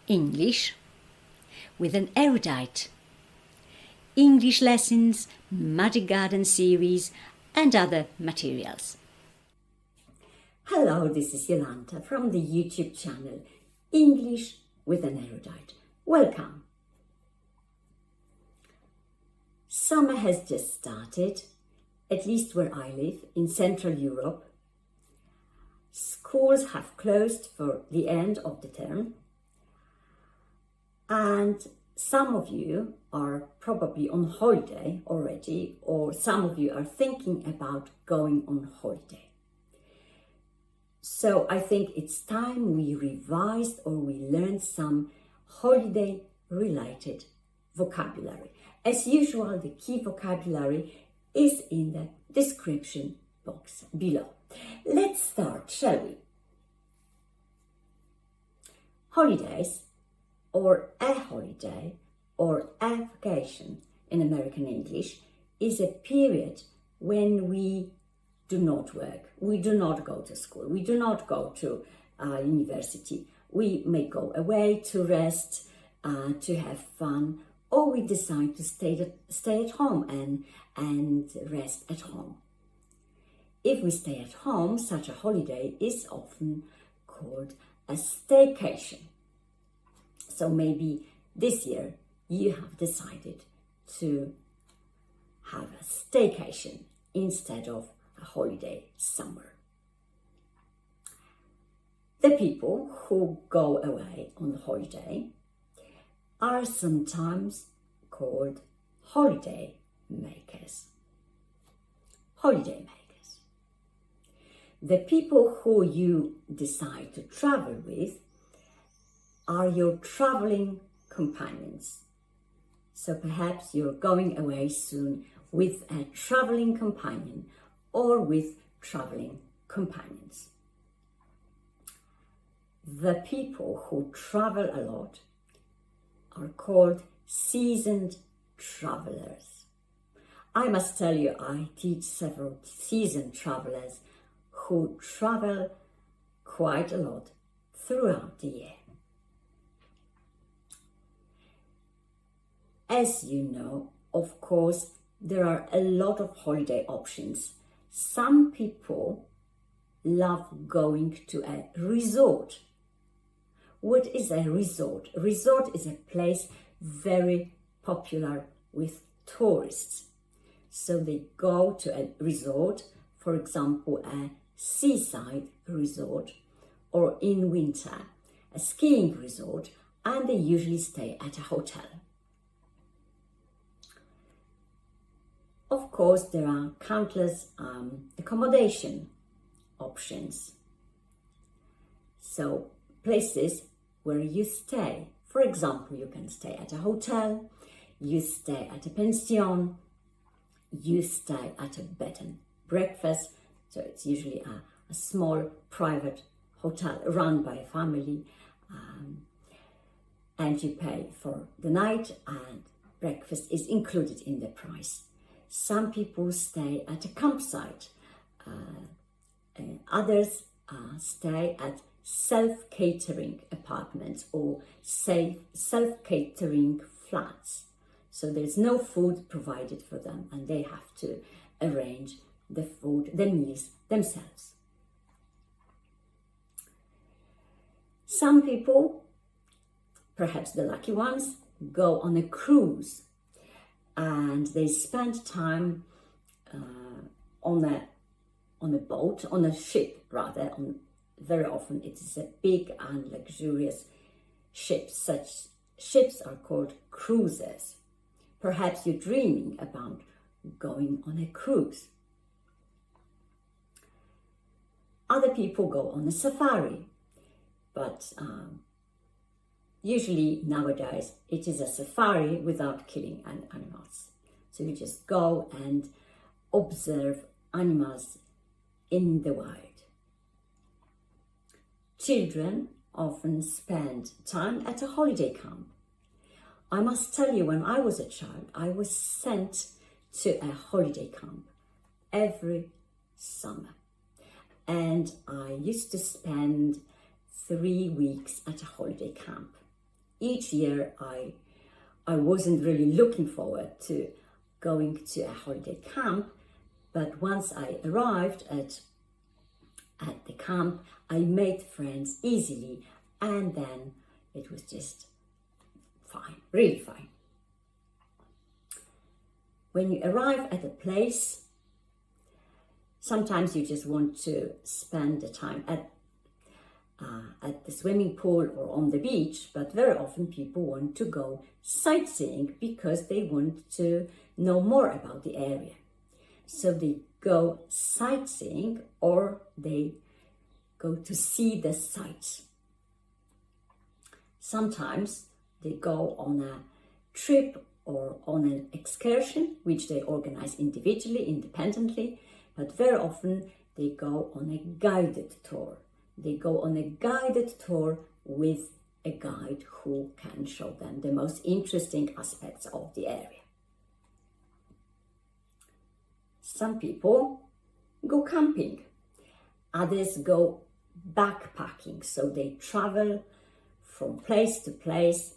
English with an erudite, English lessons, Magic Garden series and other materials. Hello, this is Jolanta from the YouTube channel English with an Erudite. Welcome. Summer has just started, at least where I live, in Central Europe. Schools have closed for the end of the term, and some of you are probably on holiday already, or some of you are thinking about going on holiday. So I think it's time we revised or we learned some holiday related vocabulary. As usual, the key vocabulary is in the description box below. Let's start, shall we? Holidays, or a holiday, or a vacation in American English, is a period when we do not work, we do not go to school, we do not go to university. We may go away to rest, to have fun, or we decide to stay at home and rest at home. If we stay at home, such a holiday is often called a staycation. So maybe this year you have decided to have a staycation instead of a holiday somewhere. The people who go away on holiday are sometimes called holiday makers. Holiday makers. The people who you decide to travel with are your traveling companions. So perhaps you're going away soon with a traveling companion or with traveling companions. The people who travel a lot are called seasoned travelers. I must tell you, I teach several seasoned travelers who travel quite a lot throughout the year. As you know, of course, there are a lot of holiday options. Some people love going to a resort. What is a resort? A resort is a place very popular with tourists. So they go to a resort, for example, a seaside resort, or in winter, a skiing resort, and they usually stay at a hotel. Of course, there are countless accommodation options. So places where you stay. For example, you can stay at a hotel, you stay at a pension, you stay at a bed and breakfast. So it's usually a small private hotel run by a family, and you pay for the night, and breakfast is included in the price. Some people stay at a campsite, others stay at self-catering apartments or self-catering flats. So there's no food provided for them and they have to arrange the food, the meals themselves. Some people, perhaps the lucky ones, go on a cruise and they spend time on a boat, on a ship rather. Very often it is a big and luxurious ship. Such ships are called cruises. Perhaps you're dreaming about going on a cruise. Other people go on a safari, but usually nowadays it is a safari without killing animals. So you just go and observe animals in the wild. Children often spend time at a holiday camp. I must tell you, when I was a child, I was sent to a holiday camp every summer. And I used to spend 3 weeks at a holiday camp. each year I wasn't really looking forward to going to a holiday camp, but once I arrived at the camp, I made friends easily, and then it was just fine, really fine. When you arrive at a place, sometimes you just want to spend the time at the swimming pool or on the beach, but very often people want to go sightseeing because they want to know more about the area. So they go sightseeing or they go to see the sights. Sometimes they go on a trip or on an excursion, which they organize individually, independently, but very often they go on a guided tour. They go on a guided tour with a guide who can show them the most interesting aspects of the area. Some people go camping, others go backpacking, so they travel from place to place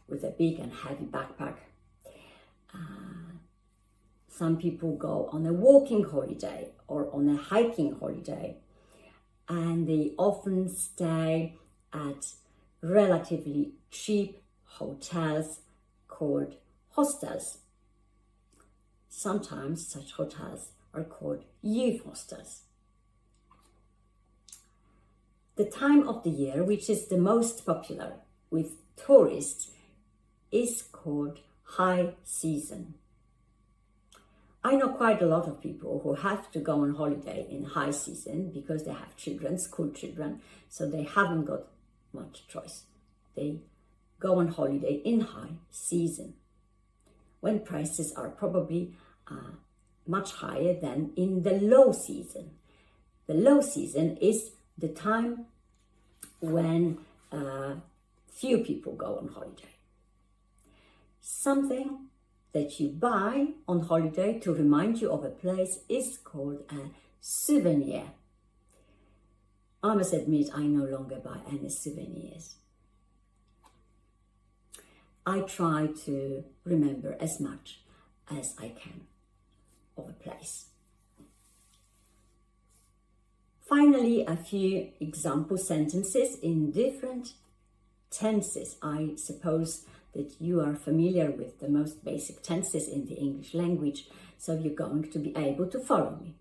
with a big and heavy backpack. Some people go on a walking holiday or on a hiking holiday, and they often stay at relatively cheap hotels called hostels. Sometimes such hotels are called youth hostels. The time of the year which is the most popular with tourists is called high season. I know quite a lot of people who have to go on holiday in high season because they have children, school children, so they haven't got much choice. They go on holiday in high season when prices are probably much higher than in the low season. The low season is the time when few people go on holiday. Something that you buy on holiday to remind you of a place is called a souvenir. I must admit, I no longer buy any souvenirs. I try to remember as much as I can of a place. Finally, a few example sentences in different tenses. I suppose that you are familiar with the most basic tenses in the English language, so you're going to be able to follow me.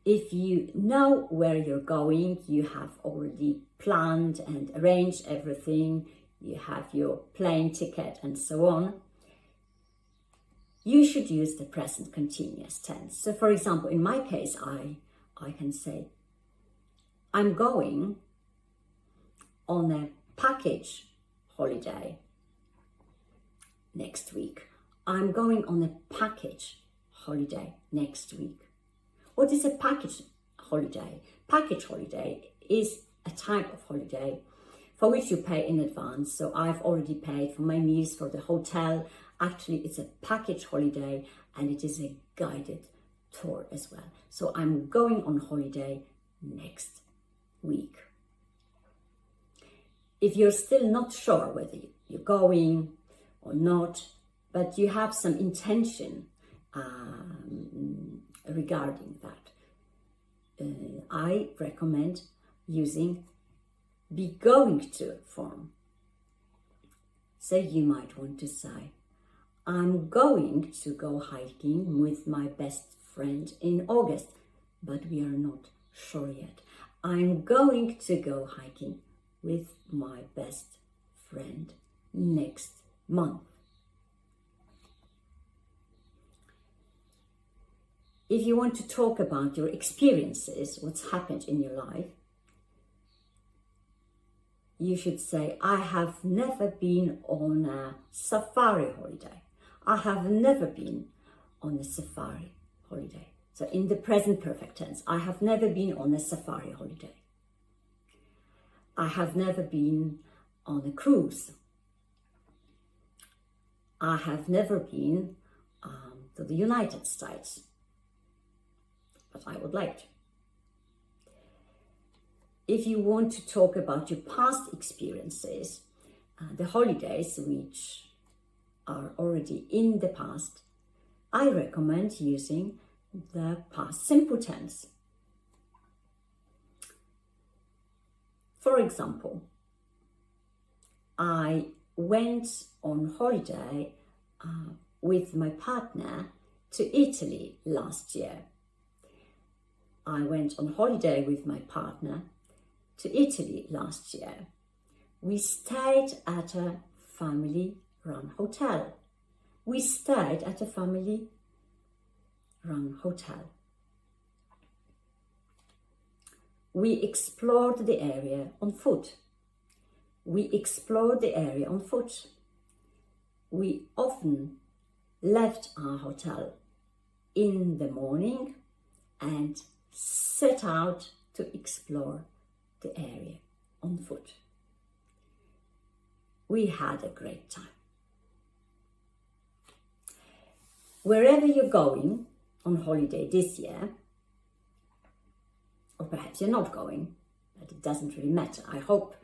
If you know where you're going, you have already planned and arranged everything, you have your plane ticket and so on, you should use the present continuous tense. So for example, in my case, I can say, I'm going on a package holiday next week. I'm going on a package holiday next week. What is a package holiday? Package holiday is a type of holiday for which you pay in advance. So I've already paid for my meals, for the hotel. Actually, it's a package holiday and it is a guided tour as well. So I'm going on holiday next week. If you're still not sure whether you're going or not, but you have some intention regarding that, I recommend using be going to form. So you might want to say, I'm going to go hiking with my best friend in August, but we are not sure yet. I'm going to go hiking with my best friend next month. If you want to talk about your experiences, what's happened in your life, you should say, I have never been on a safari holiday. I have never been on a safari holiday. So in the present perfect tense, I have never been on a safari holiday. I have never been on a cruise. I have never been to the United States, but I would like to. if you want to talk about your past experiences, the holidays which are already in the past, I recommend using the past simple tense. For example, I went on holiday with my partner to Italy last year. I went on holiday with my partner to Italy last year. We stayed at a family-run hotel. We stayed at a family-run hotel. We explored the area on foot. We explored the area on foot. We often left our hotel in the morning and set out to explore the area on foot. We had a great time. Wherever you're going on holiday this year, or perhaps you're not going, but it doesn't really matter. I hope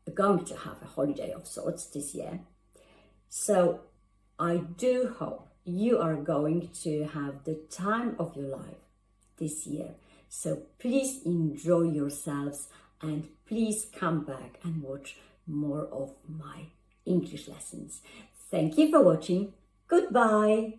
you're going to have a holiday of sorts this year. So I do hope you are going to have the time of your life this year. So please enjoy yourselves and please come back and watch more of my English lessons. Thank you for watching. Goodbye.